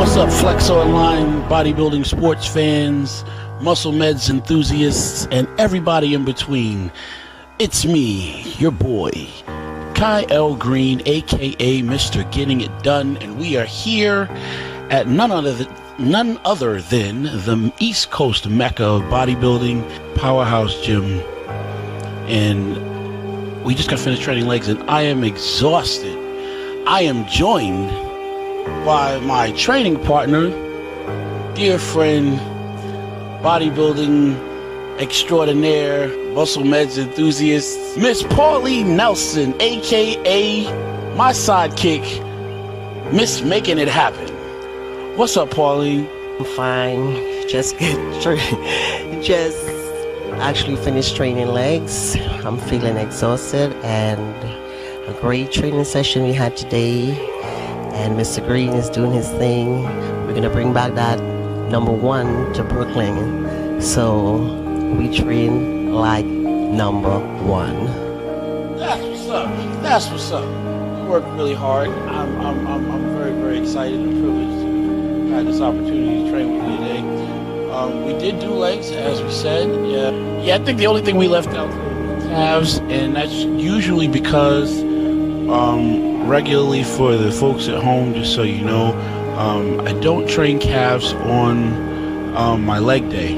What's up, Flex Online bodybuilding sports fans, muscle meds enthusiasts, and everybody in between? It's me, your boy, Kai L. Greene, aka Mr. Getting It Done, and we are here at none other than the East Coast Mecca of bodybuilding, Powerhouse Gym. And we just got finished training legs, and I am exhausted. I am joined by my training partner, dear friend, bodybuilding extraordinaire, muscle meds enthusiast, Miss Pauline Nelson, aka my sidekick, Miss Making It Happen. What's up, Pauline? I'm fine. Just actually finished training legs. I'm feeling exhausted, and a great training session we had today. And Mr. Greene is doing his thing. We're gonna bring back that #1 to Brooklyn. So we train like #1. That's what's up. That's what's up. We worked really hard. I'm very, very excited and privileged to have this opportunity to train with you today. We did do legs, as we said. Yeah, I think the only thing we left out was calves, and that's usually because regularly, for the folks at home, just so you know, I don't train calves on my leg day,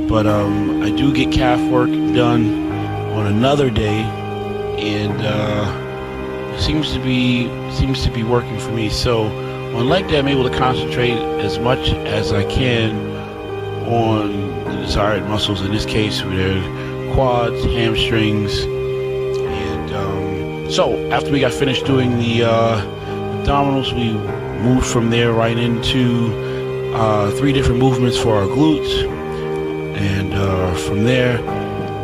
but I do get calf work done on another day, and it seems to be working for me. So on leg day, I'm able to concentrate as much as I can on the desired muscles. In this case, they're quads, hamstrings. So after we got finished doing the abdominals, we moved from there right into 3 different movements for our glutes. And from there,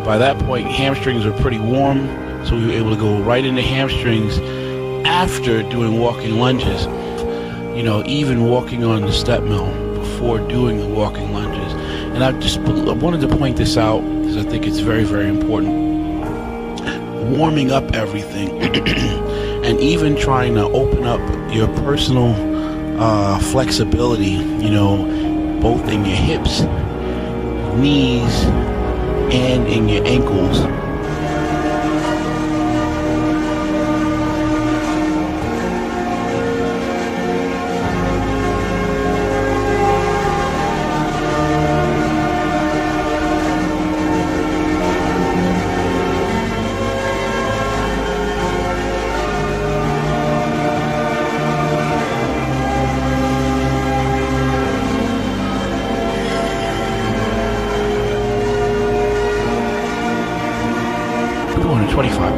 by that point, hamstrings were pretty warm, so we were able to go right into hamstrings after doing walking lunges. You know, even walking on the step mill before doing the walking lunges. And I wanted to point this out because I think it's very, very important. Warming up everything and even trying to open up your personal flexibility, you know, both in your hips, knees, and in your ankles.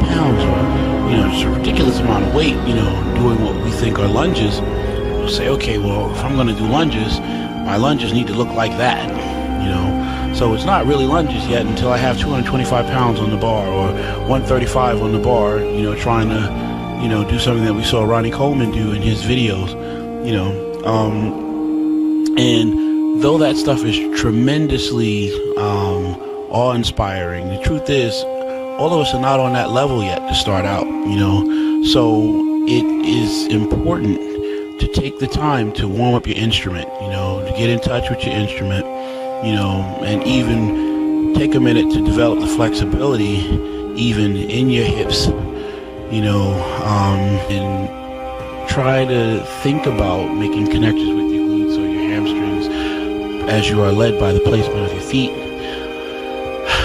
Pounds, or just a ridiculous amount of weight, doing what we think are lunges. We'll say, okay, well, if I'm going to do lunges, my lunges need to look like that, so it's not really lunges yet until I have 225 pounds on the bar or 135 on the bar, trying to do something that we saw Ronnie Coleman do in his videos, and though that stuff is tremendously awe-inspiring, the truth is all of us are not on that level yet to start out, so it is important to take the time to warm up your instrument, to get in touch with your instrument, and even take a minute to develop the flexibility even in your hips, and try to think about making connections with your glutes or your hamstrings as you are led by the placement of your feet.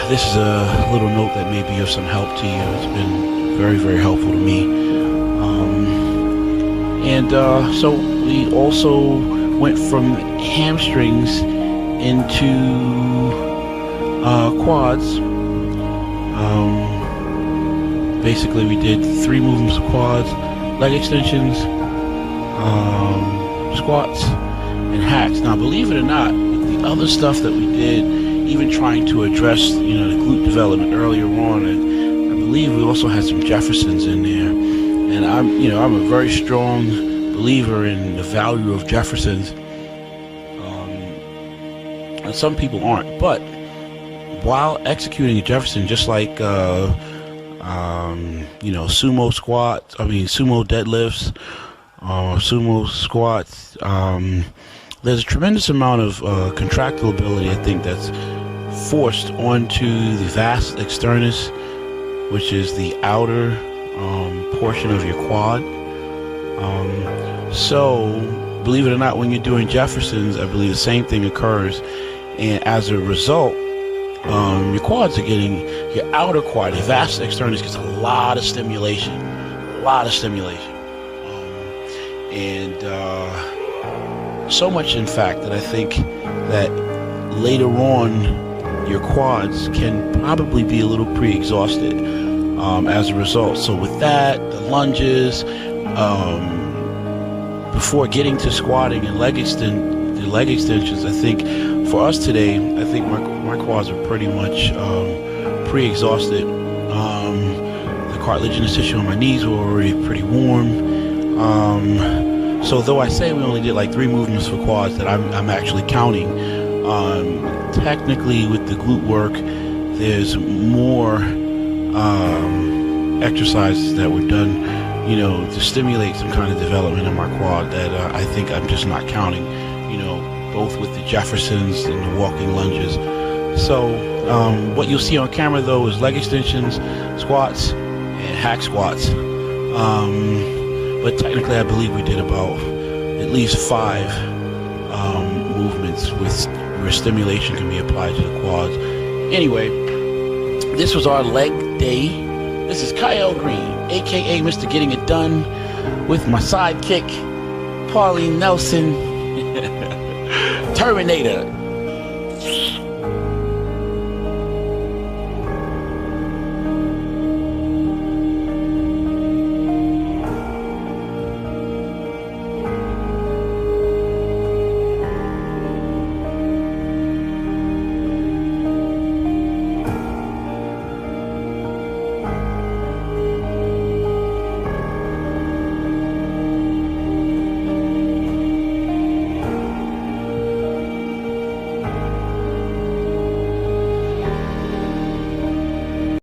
This is a little note that may be of some help to you. It's been very, very helpful to me. So we also went from hamstrings into quads. Basically, we did 3 movements of quads, leg extensions, squats, and hacks. Now, believe it or not, the other stuff that we did, even trying to address, the glute development earlier on, and I believe we also had some Jeffersons in there. And I'm a very strong believer in the value of Jeffersons. And some people aren't, but while executing a Jefferson, just like sumo deadlifts, sumo squats. There's a tremendous amount of contractile ability, I think, that's forced onto the vas externus, which is the outer portion of your quad. So, believe it or not, when you're doing Jeffersons, I believe the same thing occurs. And as a result, your quads are getting, your outer quad, your vas externus gets a lot of stimulation. And so much, in fact, that I think that later on, your quads can probably be a little pre-exhausted as a result. So with that, the lunges, before getting to squatting and leg extensions, I think for us today, I think my quads are pretty much pre-exhausted. The cartilaginous tissue on my knees were already pretty warm. So though I say we only did like 3 movements for quads that I'm actually counting, technically with the glute work, there's more exercises that were done, to stimulate some kind of development in my quad that I think I'm just not counting, both with the Jeffersons and the walking lunges. So what you'll see on camera though is leg extensions, squats, and hack squats. But technically I believe we did about at least 5 movements where stimulation can be applied to the quads. Anyway, this was our leg day. This is Kyle Greene, aka Mr. Getting It Done, with my sidekick, Pauline Nelson, Terminator.